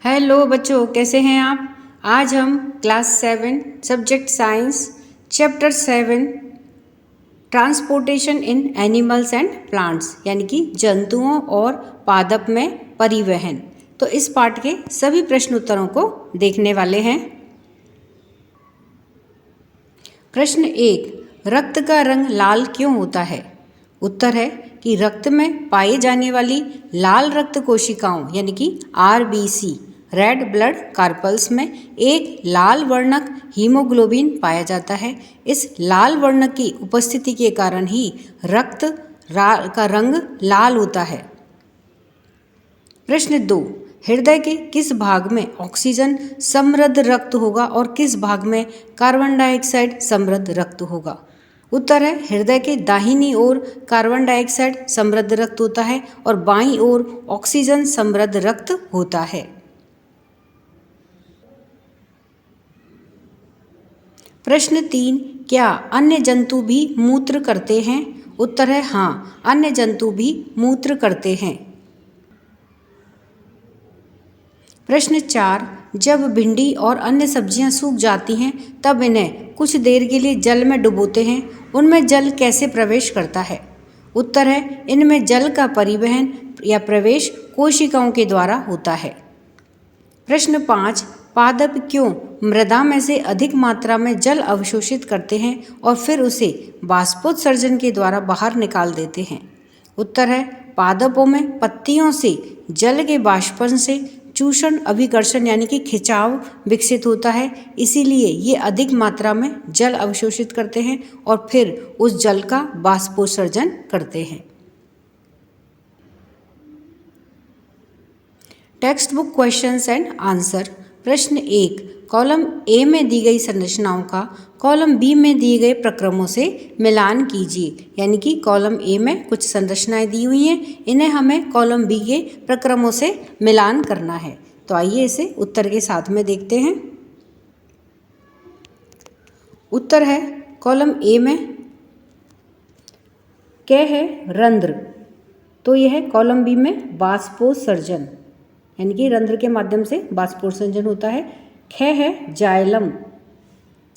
Hello बच्चों, कैसे हैं आप। आज हम class 7 subject science chapter 7 transportation in animals and plants यानी कि जंतुओं और पादप में परिवहन, तो इस पाठ के सभी प्रश्न उत्तरों को देखने वाले हैं। प्रश्न 1, रक्त का रंग लाल क्यों होता है। उत्तर है कि रक्त में पाई जाने वाली लाल रक्त कोशिकाओं यानी कि RBC रेड ब्लड कार्पल्स में एक लाल वर्णक हीमोग्लोबिन पाया जाता है। इस लाल वर्णक की उपस्थिति के कारण ही रक्त का रंग लाल होता है। प्रश्न 2, हृदय के किस भाग में ऑक्सीजन समृद्ध रक्त होगा और किस भाग में कार्बन डाइऑक्साइड समृद्ध रक्त होगा। उत्तर है हृदय के दाहिनी ओर कार्बन डाइऑक्साइड समृद्ध रक्त होता है और बाईं ओर ऑक्सीजन समृद्ध रक्त होता है। प्रश्न 3, क्या अन्य जंतु भी मूत्र करते हैं। उत्तर है हाँ, अन्य जंतु भी मूत्र करते हैं। प्रश्न 4, जब भिंडी और अन्य सब्जियां सूख जाती हैं तब इन्हें कुछ देर के लिए जल में डुबोते हैं, उनमें जल कैसे प्रवेश करता है। उत्तर है इनमें जल का परिवहन या प्रवेश कोशिकाओं के द्वारा होता है। प्रश्न 5, पादप क्यों मृदा में से अधिक मात्रा में जल अवशोषित करते हैं और फिर उसे बाष्पोत्सर्जन के द्वारा बाहर निकाल देते हैं। उत्तर है पादपों में पत्तियों से जल के बाष्पन से चूषण अभिकर्षण यानी कि खिंचाव विकसित होता है, इसीलिए ये अधिक मात्रा में जल अवशोषित करते हैं और फिर उस जल का बाष्पोत्सर्जन करते हैं। Text book questions and answer. प्रश्न 1, कॉलम ए में दी गई संरचनाओं का कॉलम बी में दिए गए प्रक्रमों से मिलान कीजिए। यानी कि कॉलम ए में कुछ संरचनाएं दी हुई हैं, इन्हें हमें कॉलम बी के प्रक्रमों से मिलान करना है। तो आइए इसे उत्तर के साथ में देखते हैं। उत्तर है कॉलम ए में क है रंध्र, तो यह है कॉलम बी में बाष्पोत्सर्जन यानी कि रंध्र के माध्यम से बाष्पोत्सर्जन होता है। ख है जाइलम,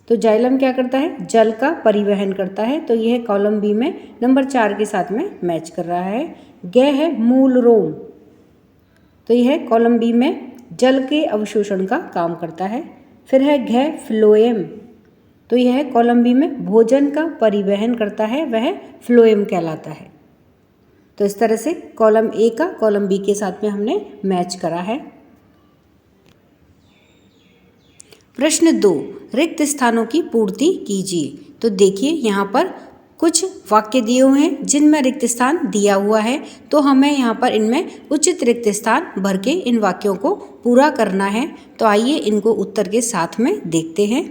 तो जाइलम क्या करता है, जल का परिवहन करता है, तो यह कॉलम बी में नंबर 4 के साथ में मैच कर रहा है। ग है मूल रोम, तो यह कॉलम बी में जल के अवशोषण का काम करता है। फिर है घ फ्लोएम, तो यह कॉलम बी में भोजन का परिवहन करता है, वह फ्लोएम कहलाता है। तो इस तरह से कॉलम ए का कॉलम बी के साथ में हमने मैच करा है। प्रश्न 2, रिक्त स्थानों की पूर्ति कीजिए। तो देखिए यहाँ पर कुछ वाक्य दिए हुए हैं जिनमें रिक्त स्थान दिया हुआ है, तो हमें यहाँ पर इनमें उचित रिक्त स्थान भर के इन वाक्यों को पूरा करना है। तो आइए इनको उत्तर के साथ में देखते हैं।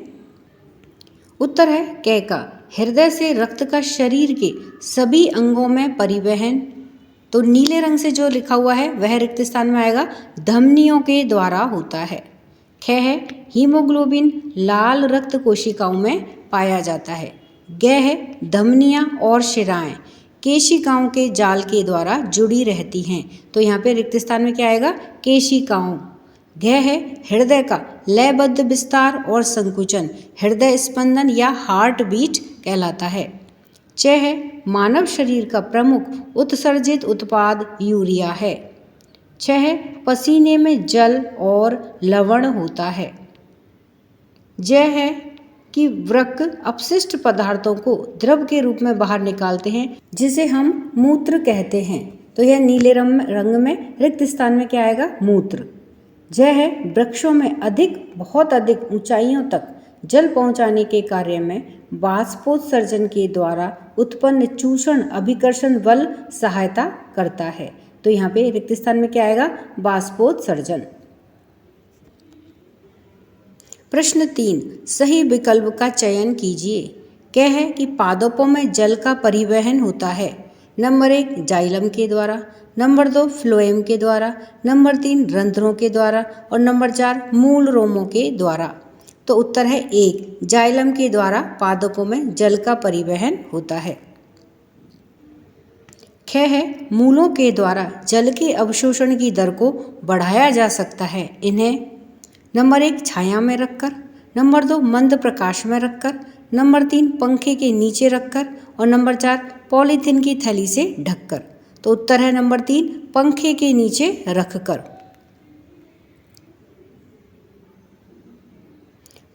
उत्तर है क का हृदय से रक्त का शरीर के सभी अंगों में परिवहन, तो नीले रंग से जो लिखा हुआ है वह रिक्त स्थान में आएगा, धमनियों के द्वारा होता है। ख है हीमोग्लोबिन लाल रक्त कोशिकाओं में पाया जाता है। ग है धमनियां और शिराएं केशिकाओं के जाल के द्वारा जुड़ी रहती हैं, तो यहाँ पे रिक्त स्थान में क्या आएगा, केशिकाओं। घ है हृदय का लयबद्ध विस्तार और संकुचन हृदय स्पंदन या हार्ट बीट कहलाता है। च है मानव शरीर का प्रमुख उत्सर्जित उत्पाद यूरिया है। छ है पसीने में जल और लवण होता है। ज है कि वृक्क अपशिष्ट पदार्थों को द्रव के रूप में बाहर निकालते हैं जिसे हम मूत्र कहते हैं, तो यह नीले रंग में रिक्त स्थान में क्या आएगा, मूत्र। ज है वृक्षों में बहुत अधिक ऊंचाइयों तक जल पहुंचाने के कार्य में बाष्पोत्सर्जन के द्वारा उत्पन्न चूषण अभिकर्षण बल सहायता करता है, तो यहाँ पे रिक्त स्थान में क्या आएगा, बाष्पोत्सर्जन। प्रश्न 3, सही विकल्प का चयन कीजिए। क्या है कि पादपों में जल का परिवहन होता है। नंबर 1 जाइलम के द्वारा, नंबर 2 फ्लोएम के द्वारा, नंबर 3 रंध्रों के द्वारा और नंबर 4 मूल रोमों के द्वारा। तो उत्तर है 1 जाइलम के द्वारा पादपों में जल का परिवहन होता है। ख है मूलों के द्वारा जल के अवशोषण की दर को बढ़ाया जा सकता है। इन्हें नंबर 1 छाया में रखकर, नंबर 2 मंद प्रकाश में रखकर, नंबर 3 पंखे के नीचे रखकर और नंबर 4 पॉलीथीन की थैली से ढककर। तो उत्तर है नंबर 3 पंखे के नीचे रखकर।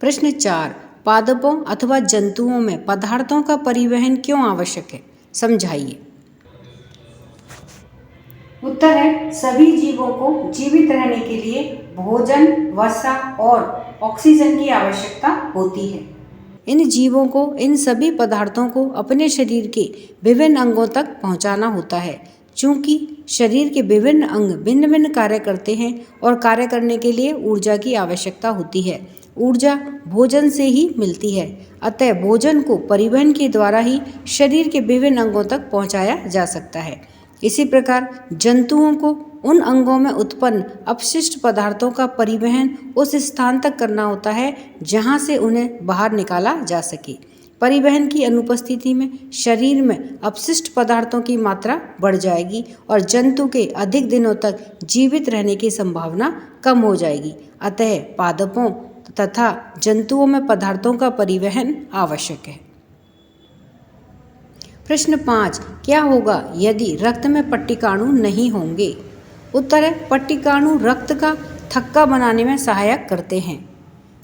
प्रश्न 4 पादपों अथवा जंतुओं में पदार्थों का परिवहन क्यों आवश्यक है, समझाइए। उत्तर है सभी जीवों को जीवित रहने के लिए भोजन, वसा और ऑक्सीजन की आवश्यकता होती है। इन जीवों को इन सभी पदार्थों को अपने शरीर के विभिन्न अंगों तक पहुंचाना होता है। चूंकि शरीर के विभिन्न अंग भिन्न भिन्न कार्य करते हैं और कार्य करने के लिए ऊर्जा की आवश्यकता होती है। ऊर्जा भोजन से ही मिलती है, अतः भोजन को परिवहन के द्वारा ही शरीर के विभिन्न अंगों तक पहुंचाया जा सकता है। इसी प्रकार जंतुओं को उन अंगों में उत्पन्न अपशिष्ट पदार्थों का परिवहन उस स्थान तक करना होता है जहां से उन्हें बाहर निकाला जा सके। परिवहन की अनुपस्थिति में शरीर में अपशिष्ट पदार्थों की मात्रा बढ़ जाएगी और जंतु के अधिक दिनों तक जीवित रहने की संभावना कम हो जाएगी। अतः पादपों तथा जंतुओं में पदार्थों का परिवहन आवश्यक है। प्रश्न 5 क्या होगा यदि रक्त में पट्टिकाणु नहीं होंगे। उत्तर है पट्टिकाणु रक्त का थक्का बनाने में सहायक करते हैं।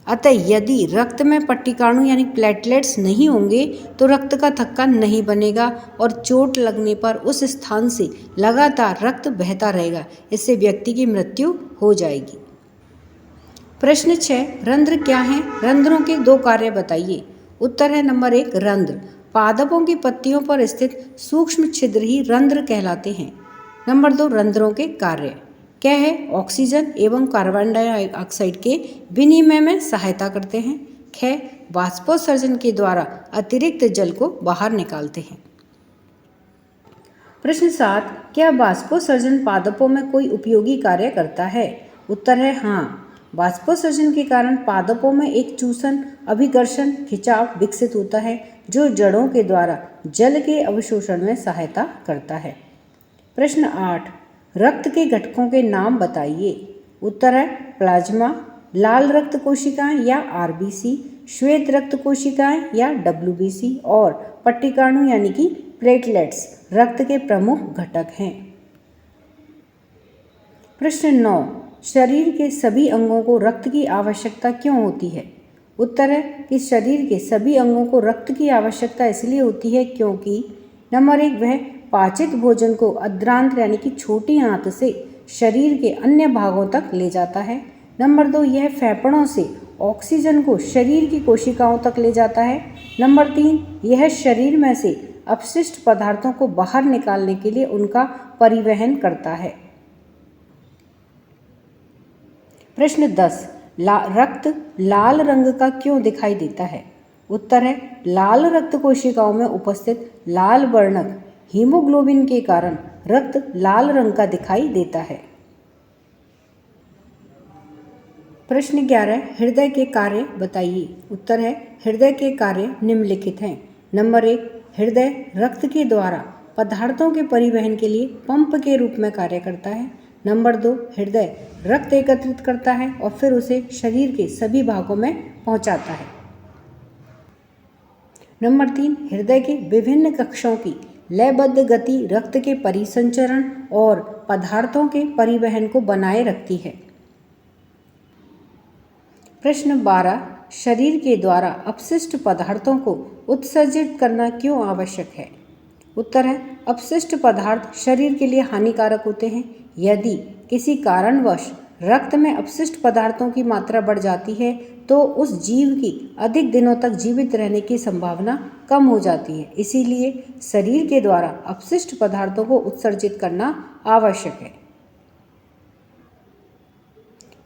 अतः यदि रक्त में पट्टिकाणु यानी प्लेटलेट्स नहीं होंगे तो रक्त का थक्का नहीं बनेगा और चोट लगने पर उस स्थान से लगातार रक्त बहता रहेगा। इससे व्यक्ति की मृत्यु हो जाएगी। प्रश्न 6 रंध्र क्या हैं, रंध्रों के 2 कार्य बताइए। उत्तर है नंबर 1 रंध्र पादपों की पत्तियों पर स्थित सूक्ष्म छिद्र ही रंध्र कहलाते हैं। नंबर 2 रंध्रों के कार्य क्या है, ऑक्सीजन एवं कार्बन डाइऑक्साइड के विनिमय में सहायता करते हैं। ख वाष्पोत्सर्जन के द्वारा अतिरिक्त जल को बाहर निकालते हैं। प्रश्न 7 क्या वाष्पोत्सर्जन पादपों में कोई उपयोगी कार्य करता है। उत्तर है हाँ, वाष्पोत्सर्जन के कारण पादपों में एक चूसन अभिकर्षण खिंचाव विकसित होता है जो जड़ों के द्वारा जल के अवशोषण में सहायता करता है। प्रश्न 8 रक्त के घटकों के नाम बताइए। उत्तर है प्लाज्मा, लाल रक्त कोशिकाएं या आरबीसी, श्वेत रक्त कोशिकाएं या डब्ल्यूबीसी और पट्टिकाणु यानी कि प्लेटलेट्स रक्त के प्रमुख घटक हैं। प्रश्न 9 शरीर के सभी अंगों को रक्त की आवश्यकता क्यों होती है। उत्तर है कि शरीर के सभी अंगों को रक्त की आवश्यकता इसलिए होती है क्योंकि नंबर 1 वह पाचित भोजन को अद्रांत यानी कि छोटी आंत से शरीर के अन्य भागों तक ले जाता है। नंबर 2 यह फेफड़ों से ऑक्सीजन को शरीर की कोशिकाओं तक ले जाता है। नंबर 3 यह शरीर में से अपशिष्ट पदार्थों को बाहर निकालने के लिए उनका परिवहन करता है। प्रश्न 10 रक्त लाल रंग का क्यों दिखाई देता है। उत्तर है लाल रक्त कोशिकाओं में उपस्थित लाल वर्णक हीमोग्लोबिन के कारण रक्त लाल रंग का दिखाई देता है। प्रश्न 11 हृदय के कार्य बताइए। उत्तर है हृदय के कार्य निम्नलिखित हैं। नंबर 1 हृदय रक्त के द्वारा पदार्थों के परिवहन के लिए पंप के रूप में कार्य करता है। नंबर 2 हृदय रक्त एकत्रित करता है और फिर उसे शरीर के सभी भागों में पहुंचाता है। नंबर 3 हृदय के विभिन्न कक्षों की लयबद्ध गति रक्त के परिसंचरण और पदार्थों के परिवहन को बनाए रखती है। प्रश्न 12 शरीर के द्वारा अपशिष्ट पदार्थों को उत्सर्जित करना क्यों आवश्यक है। उत्तर है अपशिष्ट पदार्थ शरीर के लिए हानिकारक होते हैं। यदि किसी कारणवश रक्त में अपशिष्ट पदार्थों की मात्रा बढ़ जाती है तो उस जीव की अधिक दिनों तक जीवित रहने की संभावना कम हो जाती है। इसीलिए शरीर के द्वारा अपशिष्ट पदार्थों को उत्सर्जित करना आवश्यक है।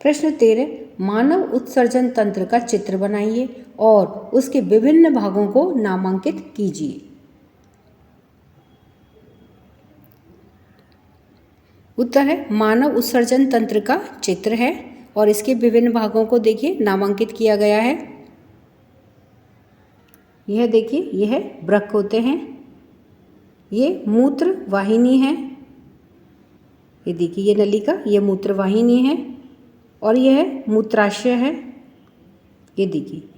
प्रश्न 13 मानव उत्सर्जन तंत्र का चित्र बनाइए और उसके विभिन्न भागों को नामांकित कीजिए। उत्तर है मानव उत्सर्जन तंत्र का चित्र है और इसके विभिन्न भागों को देखिए नामांकित किया गया है। यह देखिए यह वृक्क होते हैं, ये मूत्र वाहिनी है। ये देखिए ये नलिका, ये मूत्र वाहिनी है और यह मूत्राशय है। ये देखिए,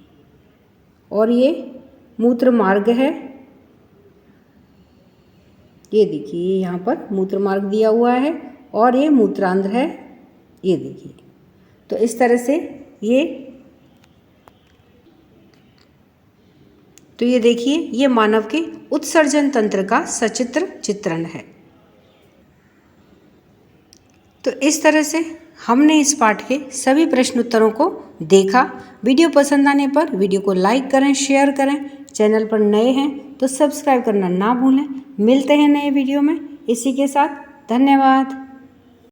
और ये मूत्र मार्ग है। ये देखिए यहाँ पर मूत्र मार्ग दिया हुआ है और ये मूत्रांध्र है। ये देखिए, तो इस तरह से ये देखिए ये मानव के उत्सर्जन तंत्र का सचित्र चित्रण है। तो इस तरह से हमने इस पाठ के सभी प्रश्न उत्तरों को देखा। वीडियो पसंद आने पर वीडियो को लाइक करें, शेयर करें। चैनल पर नए हैं तो सब्सक्राइब करना ना भूलें। मिलते हैं नए वीडियो में। इसी के साथ धन्यवाद।